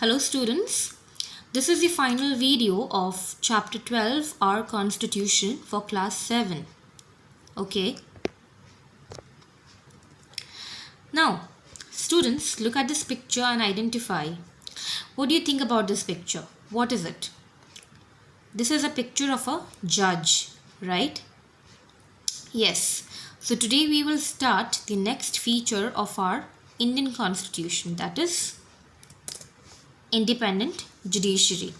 Hello students, this is the final video of chapter 12 our constitution for class 7. Okay. Now students, look at this picture and identify. What do you think about this picture? What is it? This is a picture of a judge, right? Yes. So today we will start the next feature of our Indian constitution, that is independent judiciary,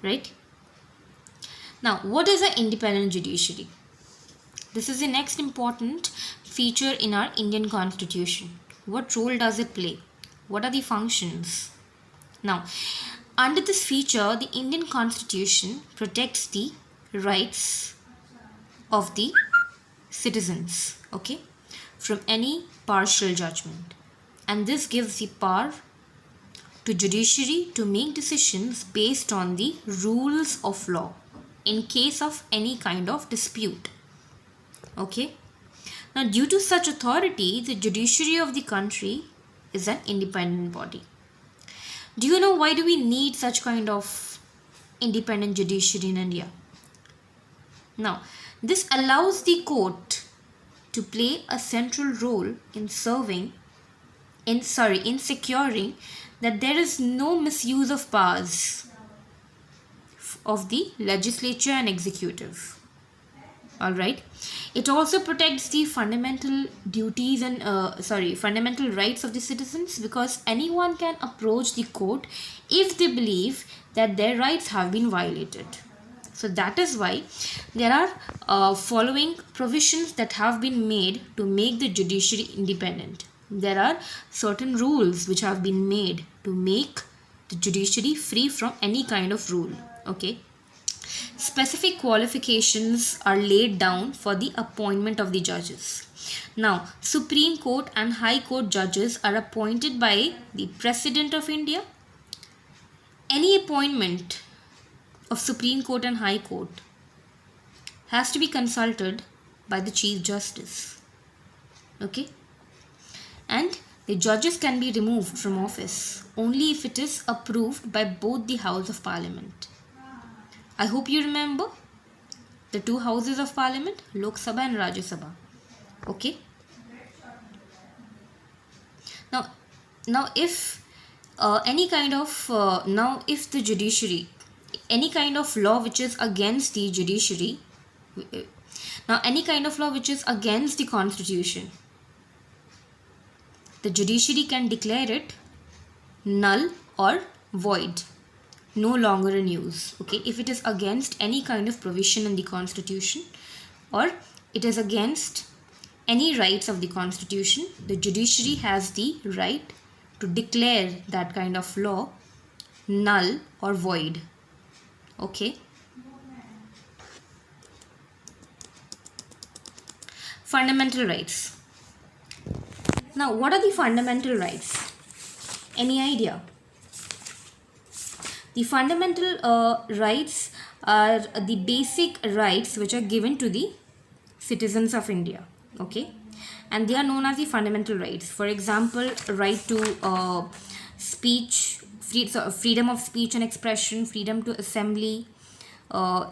right? Now, what is an independent judiciary? This is the next important feature in our Indian constitution. What role does it play? What are the functions? Now, under this feature, the Indian constitution protects the rights of the citizens, okay, from any partial judgment. And this gives the power to judiciary to make decisions based on the rules of law in case of any kind of dispute. Okay. Now, due to such authority, the judiciary of the country is an independent body. Do you know why do we need such kind of independent judiciary in India? Now, this allows the court to play a central role in securing that there is no misuse of powers of the legislature and executive. Alright. It also protects the fundamental duties and fundamental rights of the citizens, because anyone can approach the court if they believe that their rights have been violated. So that is why there are following provisions that have been made to make the judiciary independent. There are certain rules which have been made to make the judiciary free from any kind of rule. Okay. Specific qualifications are laid down for the appointment of the judges. Now, Supreme Court and High Court judges are appointed by the President of India. Any appointment of Supreme Court and High Court has to be consulted by the Chief Justice. Okay? And the judges can be removed from office only if it is approved by both the House of Parliament. I hope you remember the two houses of parliament, Lok Sabha and Rajya Sabha. Okay. Now if if the judiciary, any kind of law which is against the judiciary, any kind of law which is against the constitution, the judiciary can declare it null or void, no longer in use. Okay, if it is against any kind of provision in the constitution or it is against any rights of the constitution, the judiciary has the right to declare that kind of law null or void. Okay. Fundamental rights. Now, what are the fundamental rights? Any idea? The fundamental rights are the basic rights which are given to the citizens of India. Okay, and they are known as the fundamental rights. For example, right to speech, freedom of speech and expression, freedom to assembly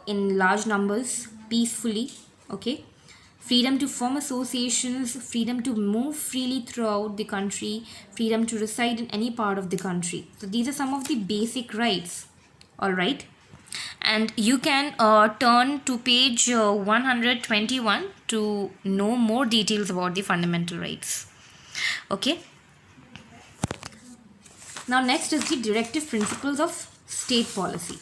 in large numbers peacefully. Okay, freedom to form associations, freedom to move freely throughout the country, freedom to reside in any part of the country. So these are some of the basic rights. All right. And you can turn to page 121 to know more details about the fundamental rights. Okay. Now next is the directive principles of state policy.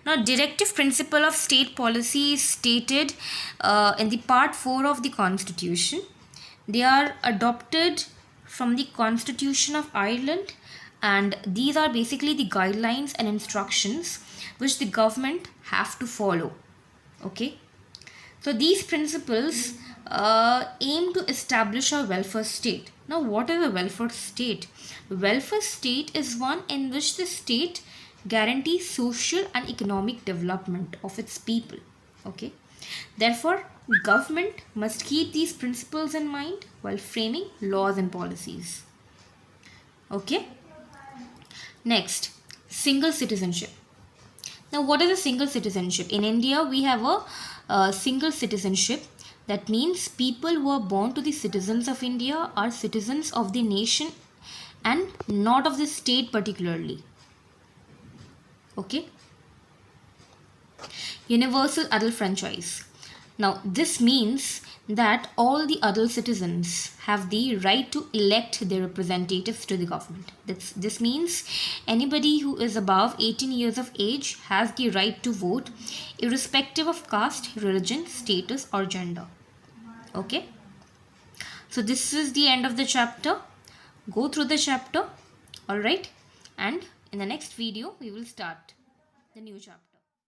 Now, directive principle of state policy is stated in the part 4 of the Constitution. They are adopted from the Constitution of Ireland, and these are basically the guidelines and instructions which the government have to follow. Okay. So, these principles aim to establish a welfare state. Now, what is a welfare state? Welfare state is one in which the state guarantees social and economic development of its people. Okay. Therefore, government must keep these principles in mind while framing laws and policies. Okay. Next, single citizenship. Now, what is a single citizenship? In India, we have a single citizenship. That means people who are born to the citizens of India are citizens of the nation and not of the state particularly. Okay. Universal adult franchise. Now, this means that all the adult citizens have the right to elect their representatives to the government. This means anybody who is above 18 years of age has the right to vote, irrespective of caste, religion, status, or gender. Okay. So this is the end of the chapter. Go through the chapter. All right. And in the next video, we will start the new chapter.